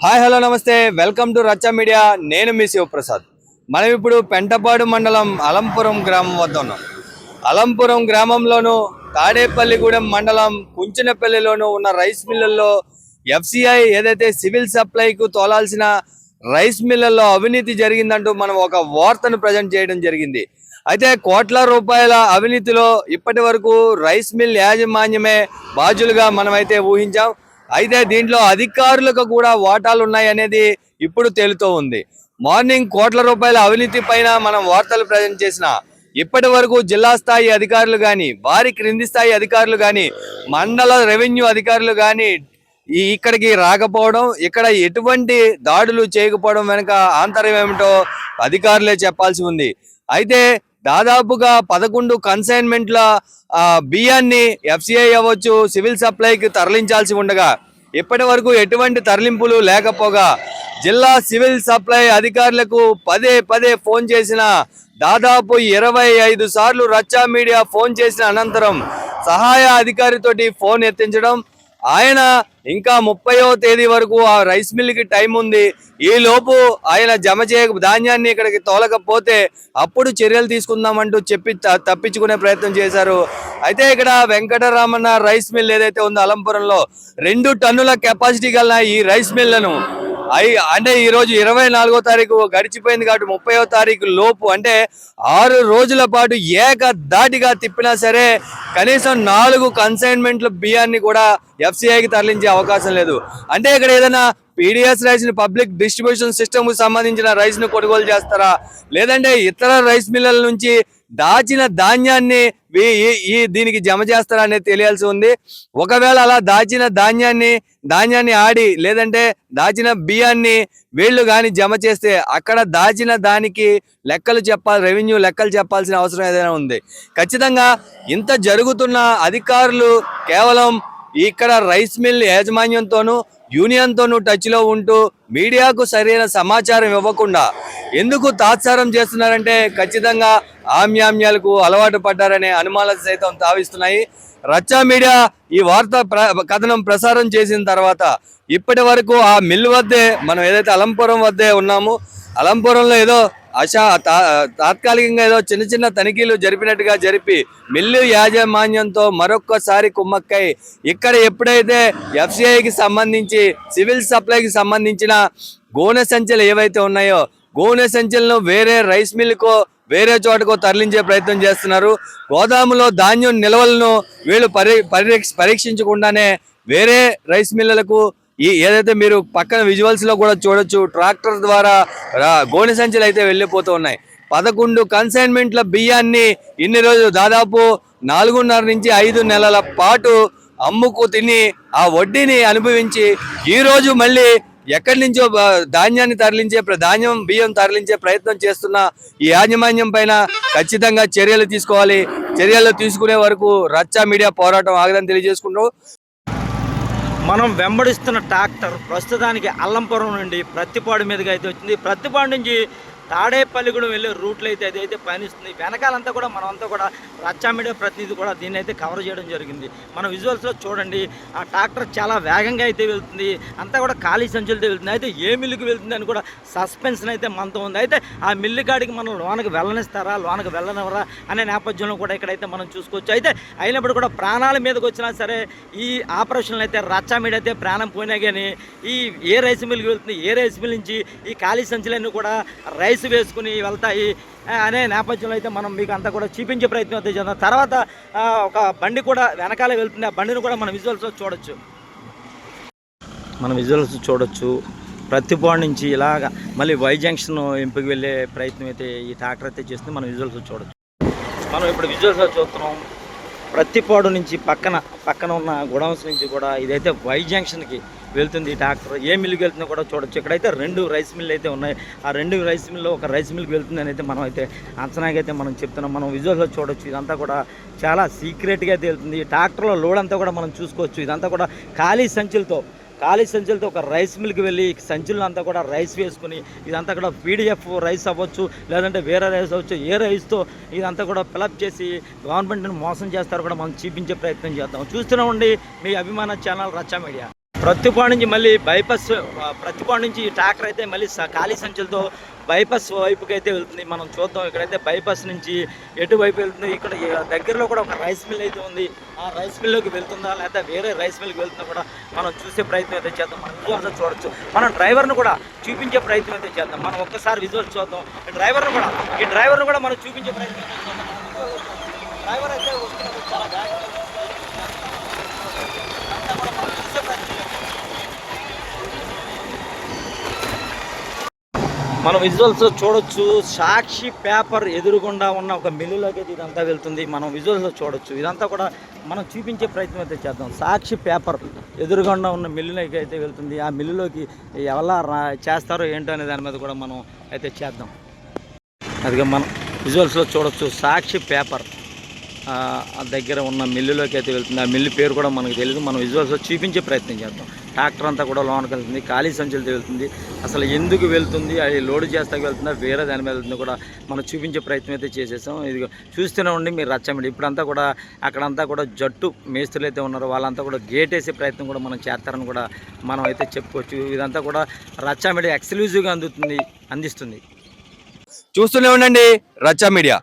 Hi hello నమస్తే welcome to రచ్చా media. నేను మీ శివప్రసాద్. మనం ఇప్పుడు పెంటపాడు మండలం అలంపురం గ్రామం వద్ద ఉన్నాం. అలంపురం గ్రామంలోను తాడేపల్లిగూడెం మండలం కుంచినపల్లిలోను ఉన్న రైస్ మిల్లుల్లో ఎఫ్సిఐ ఏదైతే సివిల్ సప్లైకు తోలాల్సిన రైస్ మిల్లుల్లో అవినీతి జరిగిందంటూ మనం ఒక వార్తను ప్రజెంట్ చేయడం జరిగింది. అయితే కోట్ల రూపాయల అవినీతిలో ఇప్పటి వరకు రైస్ మిల్ యాజమాన్యమే బాధ్యులుగా మనమైతే ఊహించాం. అయితే దీంట్లో అధికారులకు కూడా వాటాలు ఉన్నాయనేది ఇప్పుడు తేలుతూ ఉంది. మార్నింగ్ కోట్ల రూపాయల అవినీతి పైన మనం వార్తలు ప్రజెంట్ చేసిన ఇప్పటి వరకు జిల్లా స్థాయి అధికారులు కానీ వారి క్రింది స్థాయి అధికారులు కానీ మండల రెవెన్యూ అధికారులు కానీ ఇక్కడికి రాకపోవడం, ఇక్కడ ఎటువంటి దాడులు చేయకపోవడం వెనుక ఆంతర్యం ఏమిటో అధికారులే చెప్పాల్సి ఉంది. అయితే దాదాపుగా 11 కన్సైన్మెంట్ల బియ్యాన్ని ఎఫ్సిఐ అవ్వచ్చు సివిల్ సప్లైకి తరలించాల్సి ఉండగా ఇప్పటి వరకు ఎటువంటి తరలింపులు లేకపోగా జిల్లా సివిల్ సప్లై అధికారులకు పదే ఫోన్ చేసిన దాదాపు 25 సార్లు రచ్చా మీడియా ఫోన్ చేసిన అనంతరం సహాయ అధికారితోటి ఫోన్ ఎత్తించడం, ఆయన ఇంకా 30వ తేదీ వరకు ఆ రైస్ మిల్కి టైం ఉంది, ఈ లోపు ఆయన జమ ధాన్యాన్ని ఇక్కడికి తోలకపోతే అప్పుడు చర్యలు తీసుకుందామంటూ చెప్పి తప్పించుకునే ప్రయత్నం చేశారు. అయితే ఇక్కడ వెంకటరామన్న రైస్ మిల్ ఏదైతే ఉందో అలంపురంలో 2 టన్నుల కెపాసిటీ గల ఈ రైస్ మిల్లను అంటే ఈరోజు 24వ తారీఖు గడిచిపోయింది కాబట్టి 30వ తారీఖు లోపు అంటే 6 రోజుల పాటు ఏకధాటిగా తిప్పినా సరే కనీసం 4 కన్సైన్మెంట్ల బియ్యాన్ని కూడా ఎఫ్సిఐకి తరలించే అవకాశం లేదు. అంటే ఇక్కడ ఏదైనా పీడిఎస్ రైస్ ని పబ్లిక్ డిస్ట్రిబ్యూషన్ సిస్టమ్ కు సంబంధించిన రైస్ ను కొనుగోలు చేస్తారా, లేదంటే ఇతర రైస్ మిల్లల నుంచి దాచిన ధాన్యాన్ని దీనికి జమ చేస్తారా అనేది తెలియాల్సి ఉంది. ఒకవేళ అలా దాచిన ధాన్యాన్ని ఆడి లేదంటే దాచిన బియ్యాన్ని వీళ్ళు కానీ జమ చేస్తే అక్కడ దాచిన దానికి లెక్కలు చెప్పాలి, రెవెన్యూ లెక్కలు చెప్పాల్సిన అవసరం ఏదైనా ఉంది. ఖచ్చితంగా ఇంత జరుగుతున్న అధికారులు కేవలం ఇక్కడ రైస్ మిల్ యాజమాన్యంతోనూ యూనియన్తోనూ టచ్లో ఉంటూ మీడియాకు సరైన సమాచారం ఇవ్వకుండా ఎందుకు తాత్సారం చేస్తున్నారంటే ఖచ్చితంగా ఆమ్యామ్యాలకు అలవాటు పడ్డారనే అనుమానాలు సైతం తావిస్తున్నాయి. రచ్చా మీడియా ఈ కథనం ప్రసారం చేసిన తర్వాత ఇప్పటి వరకు ఆ మిల్ వద్దే మనం ఏదైతే అలంపురం వద్దే ఉన్నామో అలంపురంలో ఏదో తాత్కాలికంగా ఏదో చిన్న తనిఖీలు జరిపినట్టుగా జరిపి మిల్లు యాజమాన్యంతో మరొక్కసారి కుమ్మక్కై ఇక్కడ ఎప్పుడైతే ఎఫ్సిఐకి సంబంధించి సివిల్ సప్లైకి సంబంధించిన గోనె సంచులు ఏవైతే ఉన్నాయో గోనె సంచులను వేరే రైస్ మిల్కో వేరే చోటకో తరలించే ప్రయత్నం చేస్తున్నారు. గోదాములో ధాన్యం నిల్వలను వీళ్ళు పరీక్షించకుండానే వేరే రైస్ మిల్లులకు ఏదైతే మీరు పక్కన విజువల్స్ లో కూడా చూడొచ్చు ట్రాక్టర్ ద్వారా గోనె సంచులు అయితే వెళ్ళిపోతూ ఉన్నాయి. 11 కన్సైన్మెంట్ల బియ్యాన్ని ఇన్ని రోజులు దాదాపు 4.5 నుంచి 5 నెలల పాటు అమ్ముకు తిని ఆ వడ్డీని అనుభవించి ఈ రోజు మళ్ళీ ఎక్కడి నుంచో బియ్యం తరలించే ప్రయత్నం చేస్తున్న ఈ యాజమాన్యం పైన ఖచ్చితంగా చర్యలు తీసుకోవాలి. చర్యలు తీసుకునే వరకు రచ్చా మీడియా పోరాటం ఆగదని తెలియజేసుకుంటూ మనం వెంబడిస్తున్న ట్రాక్టర్ ప్రస్తుతానికి అల్లంపురం నుండి ప్రత్తిపాడు మీదుగా అయితే వచ్చింది. ప్రత్తిపాడు నుంచి తాడేపల్లిగూడెం వెళ్ళే రూట్లో అయితే అదైతే పయనిస్తుంది. వెనకాలంతా కూడా మనమంతా కూడా రచ్చా మీడియా ప్రతినిధి కూడా దీన్ని అయితే కవర్ చేయడం జరిగింది. మన విజువల్స్లో చూడండి ఆ ట్రాక్టర్ చాలా వేగంగా అయితే వెళ్తుంది, అంతా కూడా ఖాళీ సంచులతో వెళ్తుంది. అయితే ఏ మిల్లుకి వెళ్తుంది అని కూడా సస్పెన్షన్ అయితే మనతో ఉంది. అయితే ఆ మిల్లు కాడికి మనం లోనకి వెళ్ళనిస్తారా లోనకి వెళ్ళనివ్వరా అనే నేపథ్యంలో కూడా ఇక్కడైతే మనం చూసుకోవచ్చు. అయితే అయినప్పుడు కూడా ప్రాణాల మీదకి వచ్చినా సరే ఈ ఆపరేషన్లు అయితే రచ్చా మీడియా అయితే ప్రాణం పోయినా కానీ ఏ రైస్ మిల్లుకి వెళ్తుంది, ఏ రైస్ మిల్ నుంచి ఈ ఖాళీ సంచులన్నీ కూడా రైస్ వేసుకుని వెళ్తాయి అనే నేపథ్యంలో అయితే మనం మీకు అంతా కూడా చూపించే ప్రయత్నం అయితే చేద్దాం. తర్వాత ఒక బండి కూడా వెనకాల వెళ్తుంది, ఆ బండిని కూడా మన విజువల్స్లో చూడొచ్చు. ప్రత్తిపాడు నుంచి ఇలాగ మళ్ళీ వై జంక్షన్ ఎంపిక వెళ్ళే ప్రయత్నం అయితే ఈ ట్రాక్టర్ అయితే చేస్తుంది. మనం విజువల్స్లో చూడొచ్చు. మనం ఇప్పుడు విజువల్స్లో చూస్తున్నాం ప్రత్తిపాడు నుంచి పక్కన ఉన్న గోడౌన్స్ నుంచి కూడా ఇదైతే వై జంక్షన్కి వెళ్తుంది ఈ ట్రాక్టర్. ఏ మిల్లుకి వెళ్తుందో కూడా చూడొచ్చు. ఇక్కడైతే 2 రైస్ మిల్లు అయితే ఉన్నాయి. ఆ 2 రైస్ మిల్లో ఒక రైస్ మిల్కి వెళ్తుంది అని అయితే మనం అయితే అంచనాకైతే మనం చెప్తున్నాం. మనం విజువల్స్లో చూడొచ్చు. ఇదంతా కూడా చాలా సీక్రెట్గా అయితే వెళ్తుంది. ఈ ట్రాక్టర్లో లోడ్ అంతా కూడా మనం చూసుకోవచ్చు. ఇదంతా కూడా ఖాళీ సంచులతో ఒక రైస్ మిల్కి వెళ్ళి సంచులను అంతా కూడా రైస్ వేసుకుని ఇదంతా కూడా పీడిఎఫ్ రైస్ అవ్వచ్చు, లేదంటే వేరే రైస్ అవ్వచ్చు, ఏ రైస్తో ఇదంతా కూడా ఫిలప్ చేసి గవర్నమెంట్ని మోసం చేస్తారు కూడా మనం చూపించే ప్రయత్నం చేద్దాం. చూస్తూనే ఉండి మీ అభిమాన ఛానల్ రచ్చా మీడియా. ప్రత్తిపాడు నుంచి మళ్ళీ బైపాస్ ప్రత్తిపాడు నుంచి ఈ ట్రాక్టర్ అయితే మళ్ళీ ఖాళీ సంచులతో బైపాస్ వైపుకి అయితే వెళ్తుంది. మనం చూద్దాం ఇక్కడైతే బైపాస్ నుంచి ఎటువైపు వెళ్తుంది. ఇక్కడ దగ్గరలో కూడా ఒక రైస్ మిల్ అయితే ఉంది. ఆ రైస్ మిల్లోకి వెళ్తుందా లేదా వేరే రైస్ మిల్కి వెళ్తుందా కూడా మనం చూసే ప్రయత్నం అయితే చేద్దాం. మనం విజువల్స్ చూడొచ్చు. మనం డ్రైవర్ను కూడా చూపించే ప్రయత్నం అయితే చేద్దాం. మనం ఒక్కసారి విజువల్స్ చూద్దాం. ఈ డ్రైవర్ను కూడా మనం చూపించే ప్రయత్నం అయితే చేద్దాం. డ్రైవర్ అయితే వస్తున్నప్పుడు చాలా వేగంగా అంతా కూడా మనం చూసే ప్రయత్నం చేద్దాం. మనం విజువల్స్ చూడొచ్చు. సాక్షి పేపర్ ఎదురుగుండా ఉన్న ఒక మిల్లులోకి అయితే ఇదంతా వెళ్తుంది. మనం విజువల్స్ చూడొచ్చు. ఇదంతా కూడా మనం చూపించే ప్రయత్నం అయితే చేద్దాం. సాక్షి పేపర్ ఎదురుగుండా ఉన్న మిల్లులోకి అయితే వెళ్తుంది. ఆ మిల్లులోకి ఎలా చేస్తారో ఏంటో అనే దాని మీద కూడా మనం అయితే చేద్దాం. అదిగా మనం విజువల్స్లో చూడొచ్చు. సాక్షి పేపర్ దగ్గర ఉన్న మిల్లులోకి అయితే వెళ్తుంది. ఆ మిల్లు పేరు కూడా మనకు తెలియదు. మనం విజువల్స్లో చూపించే ప్రయత్నం చేద్దాం. ట్రాక్టర్ అంతా కూడా లోనకి వెళ్తుంది. ఖాళీ సంచులతో వెళ్తుంది. అసలు ఎందుకు వెళ్తుంది, అది లోడ్ చేస్తాకి వెళ్తుందా వేరే దాని మీద వెళ్తుంది కూడా మనం చూపించే ప్రయత్నం అయితే చేసేసాం. ఇది చూస్తూనే ఉండి మీరు రచ్చండి. ఇప్పుడంతా కూడా అక్కడంతా కూడా జట్టు మేస్త్రులు అయితే ఉన్నారు. వాళ్ళంతా కూడా గేట్ వేసే ప్రయత్నం కూడా మనం చేస్తారని కూడా మనం అయితే చెప్పుకోవచ్చు. ఇదంతా కూడా రచ్చా మీడియా ఎక్స్క్లూజివ్గా అందిస్తుంది. చూస్తూనే ఉండండి రచ్చా మీడియా.